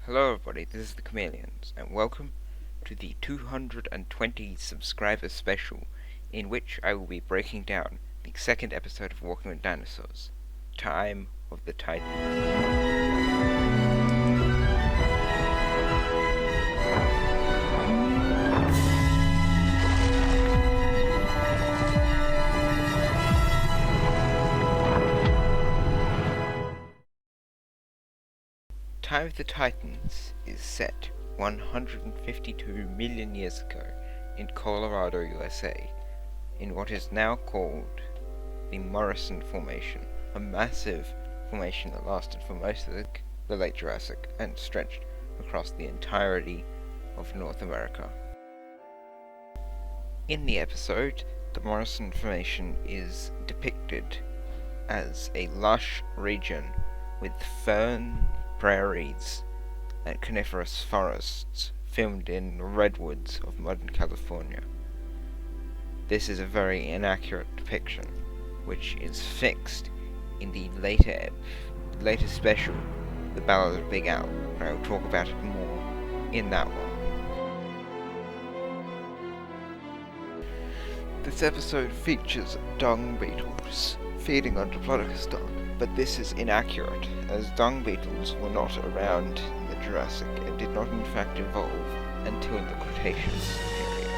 Hello everybody, this is the Chameleons, and welcome to the 220 subscriber special, in which I will be breaking down the second episode of Walking with Dinosaurs, Time of the Titans. Time of the Titans is set 152 million years ago in Colorado, USA, in what is now called the Morrison Formation, a massive formation that lasted for most of the late Jurassic and stretched across the entirety of North America. In the episode, the Morrison Formation is depicted as a lush region with fern, prairies, and coniferous forests filmed in redwoods of modern California. This is a very inaccurate depiction, which is fixed in the later special, The Ballad of Big Al, and I will talk about it more in that one. This episode features dung beetles feeding on Diplodocus dung, but this is inaccurate, as dung beetles were not around in the Jurassic and did not in fact evolve until the Cretaceous period.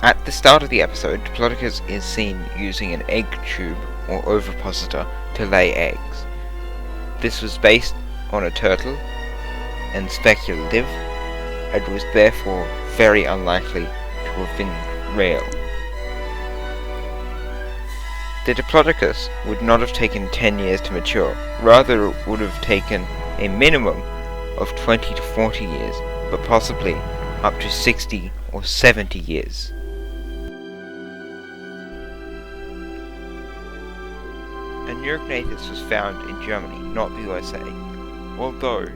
At the start of the episode, Diplodocus is seen using an egg tube or ovipositor to lay eggs. This was based on a turtle and speculative, and was therefore very unlikely to have been real. The Diplodocus would not have taken 10 years to mature, rather it would have taken a minimum of 20 to 40 years, but possibly up to 60 or 70 years. A Neurognathus was found in Germany, not the USA, although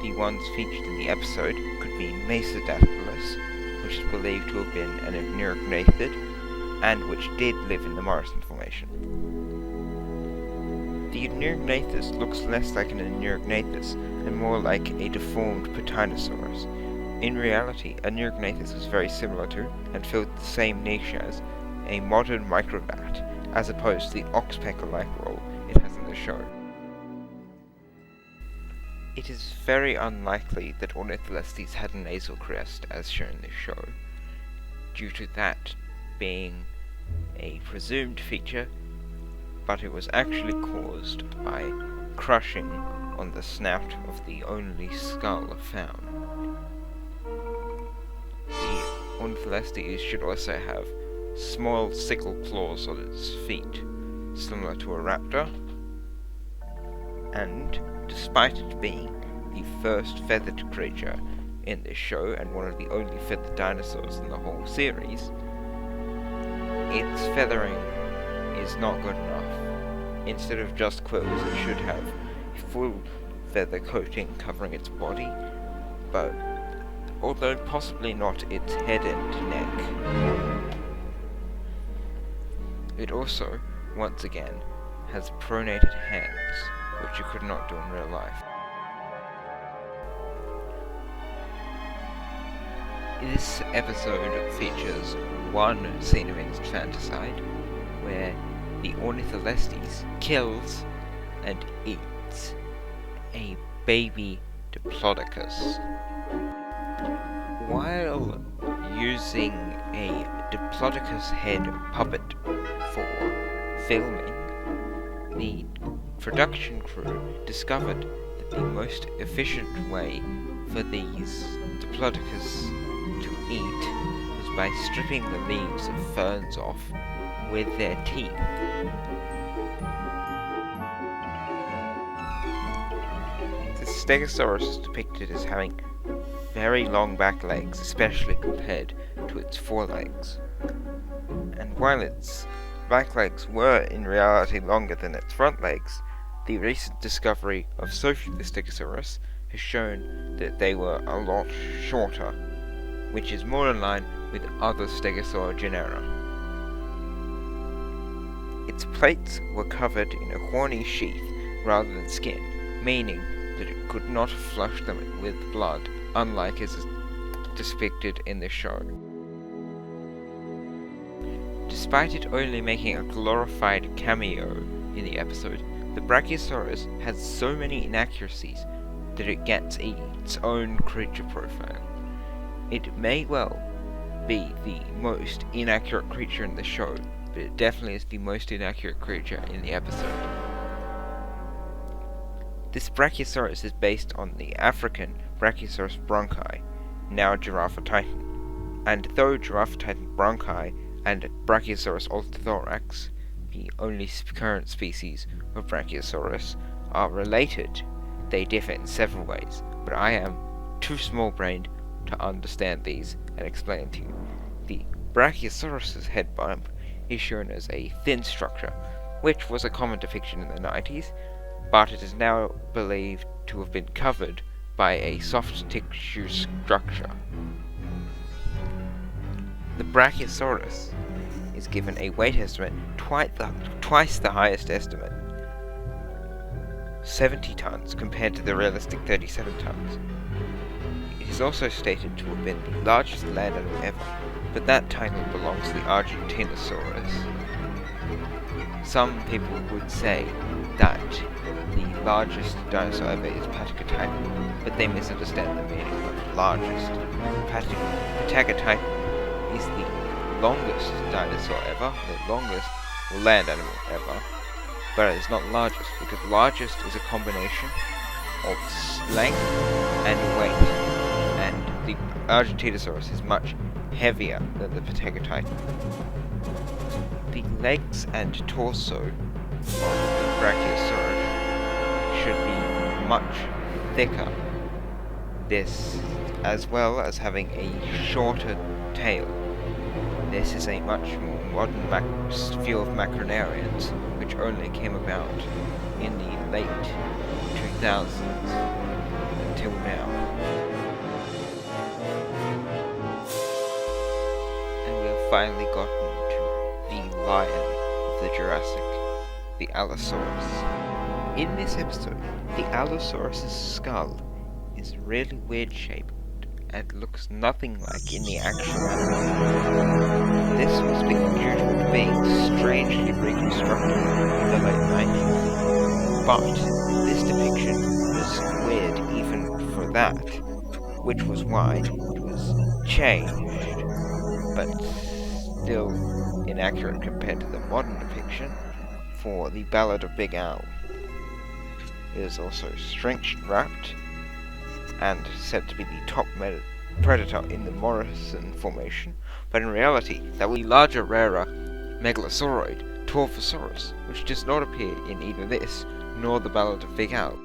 the ones featured in the episode could be Mesodactylus, which is believed to have been an Neurognathid, and which did live in the Morrison Formation. The Neurognathus looks less like an Neurognathus and more like a deformed Patinosaurus. In reality, a Neurognathus was very similar to, and filled the same niche as, a modern microbat, as opposed to the oxpecker-like role it has in the show. It is very unlikely that Ornitholestes had a nasal crest as shown in this show, due to that being a presumed feature, but it was actually caused by crushing on the snout of the only skull found. The Ornitholestes should also have small sickle claws on its feet, similar to a raptor, and despite it being the first feathered creature in this show and one of the only feathered dinosaurs in the whole series, its feathering is not good enough. Instead of just quills, it should have a full feather coating covering its body, but although possibly not its head and neck. It also, once again, has pronated hands, which you could not do in real life. This episode features one scene of infanticide, where the Ornitholestes kills and eats a baby Diplodocus. While using a Diplodocus head puppet for filming, the production crew discovered that the most efficient way for these Diplodocus to eat was by stripping the leaves of ferns off with their teeth. The Stegosaurus is depicted as having very long back legs, especially compared to its forelegs. And while its back legs were in reality longer than its front legs, the recent discovery of Sophia the Stegosaurus has shown that they were a lot shorter, which is more in line with other Stegosaur genera. Its plates were covered in a horny sheath rather than skin, meaning that it could not flush them with blood, unlike as is depicted in the show. Despite it only making a glorified cameo in the episode, the Brachiosaurus has so many inaccuracies that it gets its own creature profile. It may well be the most inaccurate creature in the show, but it definitely is the most inaccurate creature in the episode. This Brachiosaurus is based on the African Brachiosaurus bronchi, now Giraffa titan, and though Giraffa titan bronchi and Brachiosaurus altithorax, the only current species of Brachiosaurus, are related, they differ in several ways, but I am too small-brained to understand these and explain to you. The Brachiosaurus's head bump is shown as a thin structure, which was a common depiction in the 90s, but it is now believed to have been covered by a soft tissue structure. The Brachiosaurus is given a weight estimate twice the highest estimate, 70 tons compared to the realistic 37 tons. It is also stated to have been the largest land animal ever, but that title belongs to the Argentinosaurus. Some people would say that the largest dinosaur ever is Patagotitan, but they misunderstand the meaning of largest. Patagotitan is the longest dinosaur ever, the longest land animal ever, but it is not largest, because largest is a combination of length and weight, and the Argentinosaurus is much heavier than the Patagotitan. The legs and torso of the Brachiosaurus should be much thicker, this as well as having a shorter tail. This is a much more modern view of macronarians, which only came about in the late 2000s until now. And we have finally gotten to the lion of the Jurassic, the Allosaurus. In this episode, the Allosaurus' skull is really weird shaped and looks nothing like in the actual animal. This was due to it being strangely reconstructed in the late 90s, but this depiction was weird even for that, which was why it was changed, but still inaccurate compared to the modern depiction for the Ballad of Big Al. It is also shrink-wrapped and said to be the top predator in the Morrison Formation, but in reality that was the larger, rarer megalosauroid, Torvosaurus, which does not appear in either this nor the Ballad of Big Al.